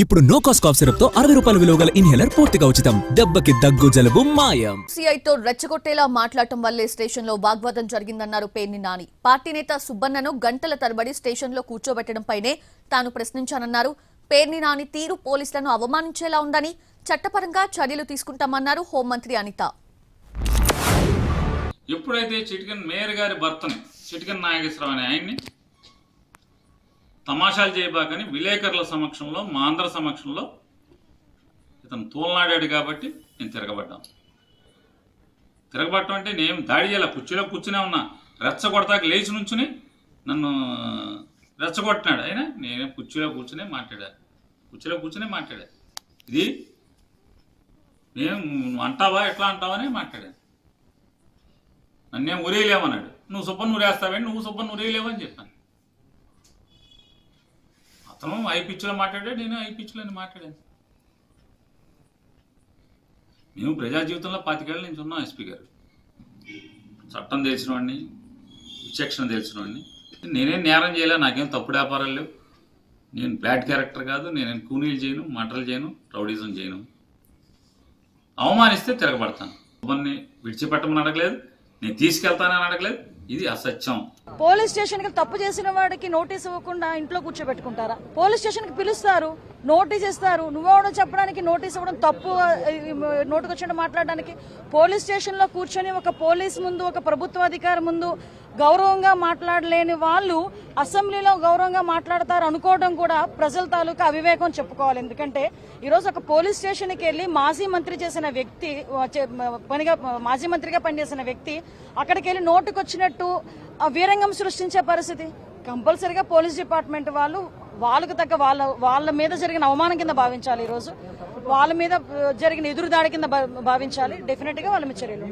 ఇప్పుడు no cost cough syrup తో 60 రూపాయల విలువ గల ఇన్హేలర్ పూర్తిగా ఉచితం. దెబ్బకి దగ్గు జలుబు మాయం. సిఐతో రెచ్చగొట్టేలా మాట్లాడటం వల్లే స్టేషన్ లో వాగ్వాదం జరిగిందన్నారు పేర్ని నాని. పార్టీ నేత సుబ్బన్నను గంటల తరబడి స్టేషన్ లో కూర్చోబెట్టడంపైనే తాను ప్రశ్నించానన్నారు. పేర్ని నాని తీరు పోలీసులను అవమానించేలా ఉందని చట్టపరంగా చర్యలు తీసుకుంటామన్నారు హోంమంత్రి అనిత. ఎప్పుడైతే చిటికన్ మేయర్ గారి భర్తని చిటికన్ నాగేశ్వరరావు అనే ఆయన్ని తమాషాలు చేయబాకని విలేకరుల సమక్షంలో మా అందరి సమక్షంలో ఇతను తోలనాడాడు కాబట్టి నేను తిరగబట్టం అంటే నేను దాడి చేయాల కుర్చీలో కూర్చునే ఉన్నా. రెచ్చగొడతాక లేచి నుంచుని నన్ను రెచ్చగొట్టినాడు అయినా నేను కుర్చీలో కూర్చునే మాట్లాడా. ఇది నేను అంటావా ఎట్లా అంటావని మాట్లాడాను. నన్నేం ఉరేయలేమన్నాడు. నువ్వు సుబ్బన్ ఉరేస్తావేంటి, నువ్వు సుబ్బన్ ఉరేయలేవని చెప్పాను. అతను ఐ పిచ్చిలో మాట్లాడాడు, నేను ఐ పిచ్చిలో మాట్లాడాను. మేము ప్రజా జీవితంలో 25 ఏళ్ళ నుంచి ఉన్నాం. ఎస్పీ గారు చట్టం తెలిసిన వాడిని, విచక్షణ తెలిసిన వాడిని. నేనేం నేరం చేయలే, నాకేం తప్పుడు వ్యాపారాలు లేవు. నేను బ్యాడ్ క్యారెక్టర్ కాదు, నేనేం కూనీలు చేయను, మటలు చేయను, రౌడీజం చేయను. అవమానిస్తే తిరగబడతాను. సుబ్బన్ని విడిచిపెట్టమని అడగలేదు, నేను తీసుకెళ్తానని అడగలేదు. ఇది అసత్యం. పోలీస్ స్టేషన్ కి తప్పు చేసిన వాడికి నోటీస్ ఇవ్వకుండా ఇంట్లో కూర్చోబెట్టుకుంటారా? పోలీస్ స్టేషన్ కి పిలుస్తారు, నోటీస్ ఇస్తారు. నువ్వెవడో చెప్పడానికి నోటీస్ ఇవ్వడం తప్పు, నోటుకొచ్చి మాట్లాడడానికి. పోలీస్ స్టేషన్ లో కూర్చొని ఒక పోలీస్ ముందు, ఒక ప్రభుత్వ అధికారి ముందు గౌరవంగా మాట్లాడలేని వాళ్ళు అసెంబ్లీలో గౌరవంగా మాట్లాడతారు అనుకోవడం కూడా ప్రజల తాలూకా అవివేకం చెప్పుకోవాలి. ఎందుకంటే ఈరోజు ఒక పోలీస్ స్టేషన్కి వెళ్ళి మాజీ మంత్రిగా పనిచేసిన వ్యక్తి అక్కడికి వెళ్ళి నోటుకొచ్చినట్టు వీరంగం సృష్టించే పరిస్థితి. కంపల్సరీగా పోలీస్ డిపార్ట్మెంట్ వాళ్ళకు తగ్గ వాళ్ళ మీద జరిగిన అవమానం కింద భావించాలి. ఈరోజు వాళ్ళ మీద జరిగిన ఎదురుదాడి కింద భావించాలి. డెఫినెట్ గా వాళ్ళ మీద చర్యలు.